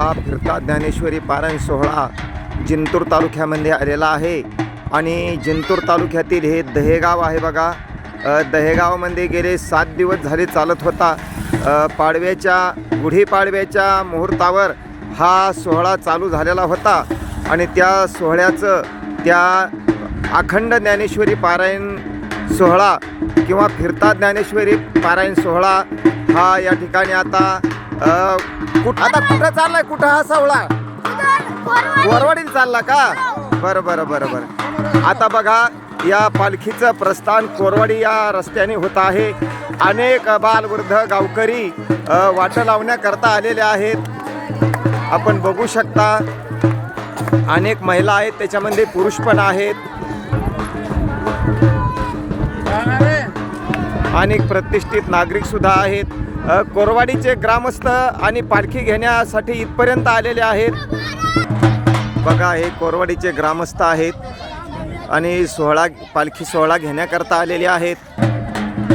हा फिरता ज्ञानेश्वरी पारायण सोहळा जिंतूर तालुक्यामध्ये आलेला आहे आणि जिंतूर तालुक्यातील हे दहेगाव आहे बघा. दहेगावमध्ये गेले 7 दिवस झाले चालत होता. गुढीपाडव्याच्या मुहूर्तावर हा सोहळा चालू झालेला होता आणि त्या सोहळ्याचं त्या अखंड ज्ञानेश्वरी पारायण सोहळा किंवा फिरता ज्ञानेश्वरी पारायण सोहळा हा या ठिकाणी आता कुठं चाललाय? कुठं हा सोहळा? वरवडीला चालला का? बरं बरं बरं बरं. आता बघा, या पालखीचं प्रस्थान कोरवाडी या रस्त्याने होत आहे. अनेक बालवृद्ध गावकरी वाट लावण्याकरता आलेले आहेत. आपण बघू शकता अनेक महिला आहेत, त्याच्यामध्ये पुरुष पण आहेत. अनेक प्रतिष्ठित नागरिक सुद्धा आहेत. कोरवाडीचे ग्रामस्थ आणि पालखी घेण्यासाठी इथपर्यंत आलेले आहेत. बघा, हे कोरवाडीचे ग्रामस्थ आहेत आणि पालखी सोहळा घेण्याकरता आलेले आहेत.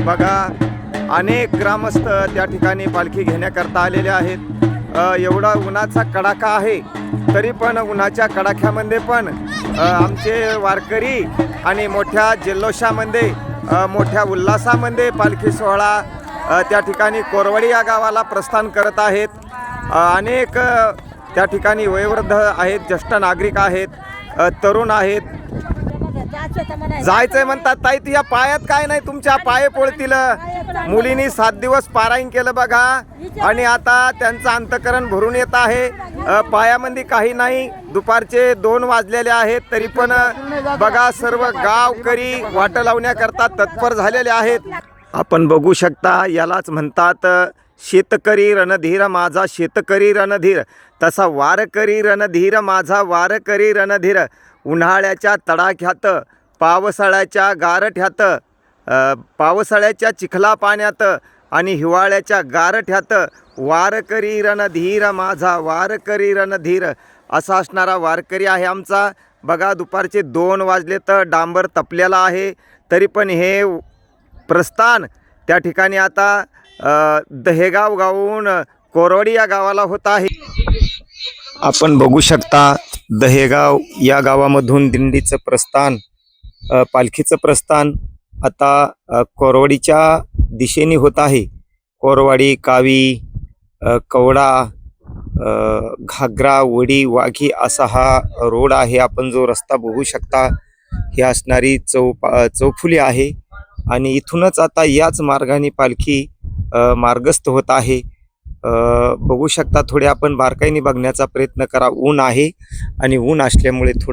बघा, अनेक ग्रामस्थ त्या ठिकाणी पालखी घेण्याकरता आलेले आहेत. एवढा उन्हाचा कडाका आहे, तरी पण उन्हाच्या कडाक्यामध्ये पण आमचे वारकरी आणि मोठ्या जल्लोषामध्ये मोठ्या उल्हासामध्ये पालखी सोहळा त्या ठिकाणी कोरवाडी या गावाला प्रस्थान करत आहेत. अनेक त्या ठिकाणी वयोवृद्ध आहेत, ज्येष्ठ नागरिक आहेत, तरुण आहेत. जायचंय म्हणतात. ताई, या पायात काय नाही? तुमच्या पाय पळतील. मुलींनी 7 दिवस पारायण केलं बघा आणि आता त्यांचं अंतकरण भरून येत आहे. पायामध्ये काही नाही. दुपारचे 2 वाजलेले आहेत, तरी पण बघा सर्व गावकरी वाट लावण्याकरता तत्पर झालेले आहेत. आपण बघू शकता, यालाच म्हणतात शेतकरी रणधीर माझा शेतकरी रणधीर. तसा वारकरी रणधीर माझा वारकरी रणधीर. उन्हाळ्याच्या तडाख्यात, पावसाळ्याच्या गारठ्यात, पावसाळ्याच्या चिखला पाण्यात आणि हिवाळ्याच्या गारठ्यात वारकरी रणधीर माझा वारकरी रणधीर असा असणारा वारकरी आहे आमचा. बघा, दुपारचे 2 वाजले तर डांबर तपलेला आहे, तरी पण हे प्रस्थान त्या ठिकाणी आता दहेगाव गावून कोरवाडी या गावाला होत आहे. आपण बघू शकता, दहेगाव या गावामधून दिंडीचं प्रस्थान, पालखीचं प्रस्थान आता कोरवाडीच्या दिशेने होत आहे. कोरवाडी, कावी, कवडा, घागरा, वडी, वाघी असा हा रोड आहे. आपण जो रस्ता बघू शकता, ही असणारी चौफुली आहे आणि इथूनच आता याच मार्गाने पालखी मार्गस्थ होत आहे. बघू शकता, थोडे आपण बारकाईने बघण्याचा प्रयत्न करा. ऊन आहे आणि ऊन असल्यामुळे थोडं